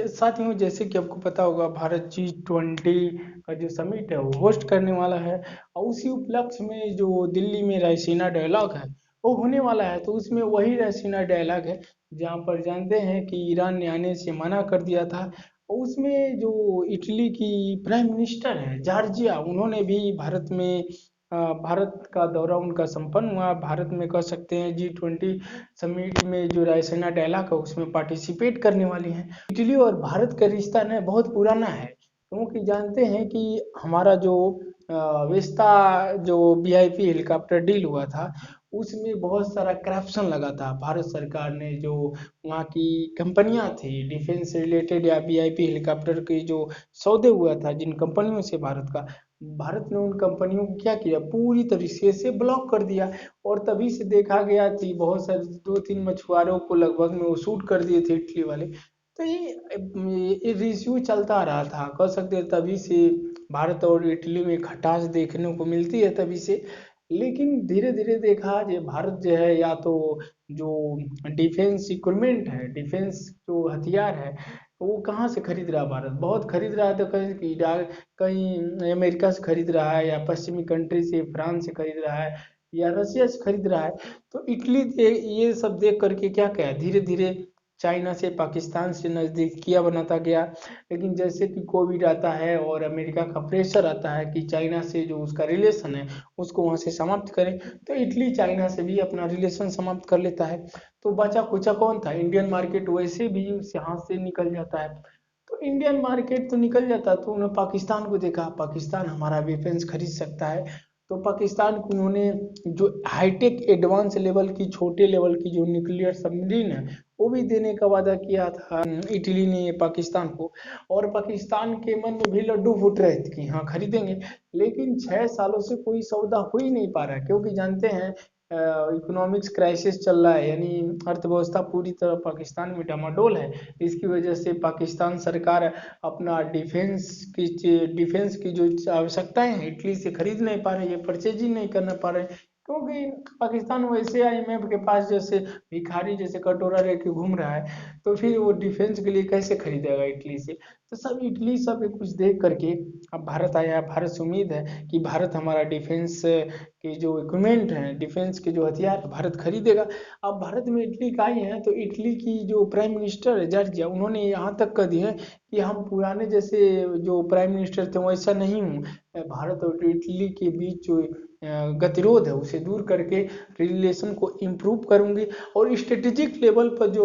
साथियों, जैसे कि आपको पता होगा, भारत G20 का जो समिट है वो होस्ट करने वाला है। और उसी उपलक्ष्य में जो दिल्ली में रायसीना डायलॉग है वो होने वाला है। तो उसमें वही रायसीना डायलॉग है जहाँ पर जानते हैं कि ईरान ने आने से मना कर दिया था। और उसमें जो इटली की प्राइम मिनिस्टर है जॉर्जिया, उन्होंने भी भारत का दौरा उनका संपन्न हुआ। भारत में कह सकते हैं G20 समिट में जो रायसीना डायलॉग है उसमें पार्टिसिपेट करने वाली हैं। इटली और भारत का रिश्ता ना बहुत पुराना है, क्योंकि जानते हैं कि हमारा जो वेस्ता जो VIP हेलीकॉप्टर डील हुआ था उसमें बहुत सारा करप्शन लगा था। भारत सरकार ने जो वहाँ की कंपनियां थी डिफेंस रिलेटेड या VIP हेलीकॉप्टर की जो सौदे हुआ था जिन कंपनियों से भारत ने उन कंपनियों को क्या किया, पूरी तरीके से ब्लॉक कर दिया। और तभी से देखा गया कि बहुत सारे 2-3 मछुआरों को लगभग में वो शूट कर दिए थे इटली वाले। तो ये इश्यू चलता आ रहा था, कह सकते हैं तभी से भारत और इटली में खटास देखने को मिलती है तभी से। लेकिन धीरे धीरे देखा ये भारत जो है, या तो जो डिफेंस इक्विपमेंट है, डिफेंस जो हथियार है, वो कहाँ से खरीद रहा है? भारत बहुत खरीद रहा है। तो कहीं कहीं अमेरिका से खरीद रहा है, या पश्चिमी कंट्री से, फ्रांस से खरीद रहा है, या रसिया से खरीद रहा है। तो इटली ये सब देख करके क्या क्या धीरे धीरे चाइना से, पाकिस्तान से नज़दीकियाँ बनाता गया। लेकिन जैसे कि कोविड आता है और अमेरिका का प्रेशर आता है कि चाइना से जो उसका रिलेशन है उसको वहाँ से समाप्त करें, तो इटली चाइना से भी अपना रिलेशन समाप्त कर लेता है। तो बचा कुचा कौन था? इंडियन मार्केट वैसे भी उसके हाथ से निकल जाता है। तो इंडियन मार्केट तो निकल जाता, तो उन्होंने पाकिस्तान को देखा, पाकिस्तान हमारा डिफेंस खरीद सकता है। तो पाकिस्तान को उन्होंने जो हाईटेक एडवांस लेवल की, छोटे लेवल की जो न्यूक्लियर सबमरीन है वो भी देने का वादा किया था इटली ने पाकिस्तान को। और पाकिस्तान के मन में भी लड्डू फूट रहे थे कि हाँ खरीदेंगे। लेकिन 6 सालों से कोई सौदा हो ही नहीं पा रहा है, क्योंकि जानते हैं इकोनॉमिक्स क्राइसिस चल रहा है, यानी अर्थव्यवस्था पूरी तरह पाकिस्तान में डामाडोल है। इसकी वजह से पाकिस्तान सरकार अपना डिफेंस की जो आवश्यकताएं हैं इटली से खरीद नहीं पा रही है, परचेज ही नहीं करना पा रहे हैं। क्योंकि पाकिस्तान वैसे IMF के पास जैसे भिखारी जैसे कटोरा लेके घूम रहा है, तो फिर वो डिफेंस के लिए कैसे खरीदेगा इटली से? तो सब इटली सब कुछ देख करके अब भारत आया। भारत से उम्मीद है कि भारत हमारा डिफेंस के जो इक्विपमेंट हैं, डिफेंस के जो हथियार भारत खरीदेगा। अब भारत में इटली का ही है, तो इटली की जो प्राइम मिनिस्टर है जॉर्जिया, उन्होंने यहाँ तक कह दिया है कि हम पुराने जैसे जो प्राइम मिनिस्टर थे वैसा नहीं हूँ। मैं भारत और इटली के बीच जो गतिरोध है उसे दूर करके रिलेशन को इम्प्रूव करूंगी। और स्ट्रेटेजिक लेवल पर जो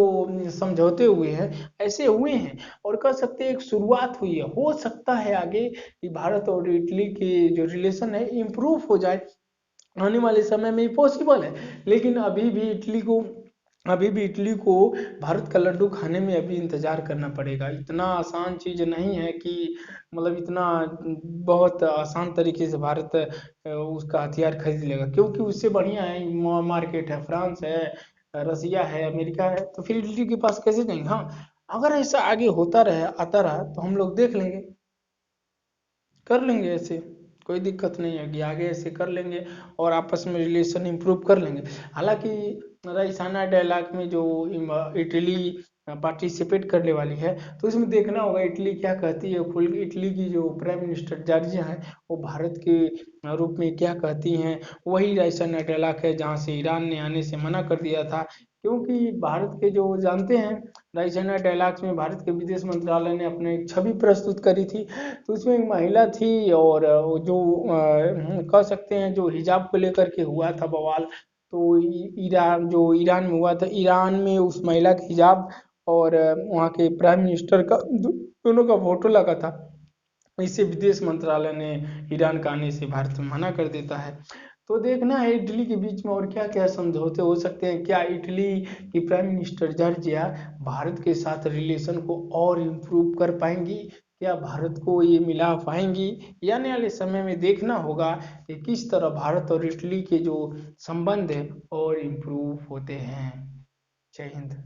समझौते हुए हैं ऐसे हुए हैं, और कह सकते हैं एक शुरुआत हुई है। हो सकता है आगे कि भारत और इटली के जो रिलेशन है इम्प्रूव हो जाए, आने वाले समय में पॉसिबल है। लेकिन अभी भी इटली को भारत का लड्डू खाने में अभी इंतजार करना पड़ेगा। इतना आसान चीज नहीं है कि मतलब इतना बहुत आसान तरीके से भारत उसका हथियार खरीद लेगा, क्योंकि उससे बढ़िया है मार्केट है, फ्रांस है, रसिया है, अमेरिका है। तो फिर इटली के पास कैसे जाएंगे? हाँ, अगर ऐसा आगे होता रहे, आता रहा, तो हम लोग देख लेंगे, कर लेंगे ऐसे। कोई दिक्कत नहीं है कि आगे ऐसे कर लेंगे और आपस में रिलेशन इंप्रूव कर लेंगे। हालांकि रईसाना डायलॉग में जो इटली पार्टिसिपेट करने वाली है, तो इसमें देखना होगा इटली क्या कहती है। फुल इटली की जो प्राइम मिनिस्टर जॉर्जिया है वो भारत के रूप में क्या कहती हैं। वही रईसाना डायलॉग है जहाँ से ईरान ने आने से मना कर दिया था। क्योंकि भारत के जो जानते हैं राइसिना डायलॉग्स में भारत के विदेश मंत्रालय ने अपने एक छवि प्रस्तुत करी थी। तो उसमें एक महिला थी, और वो जो कह सकते हैं जो हिजाब को लेकर के हुआ था बवाल, तो ईरान में हुआ था, ईरान में उस महिला के हिजाब और वहाँ के प्राइम मिनिस्टर का दोनों का फोटो लगा था। इससे विदेश मंत्रालय ने ईरान का आने से भारत में मना कर देता है। तो देखना है इटली के बीच में और क्या क्या समझौते हो सकते हैं। क्या इटली की प्राइम मिनिस्टर जॉर्जिया भारत के साथ रिलेशन को और इम्प्रूव कर पाएंगी? क्या भारत को ये मिला पाएंगी? या आने वाले समय में देखना होगा कि किस तरह भारत और इटली के जो संबंध है और इम्प्रूव होते हैं। जय हिंद।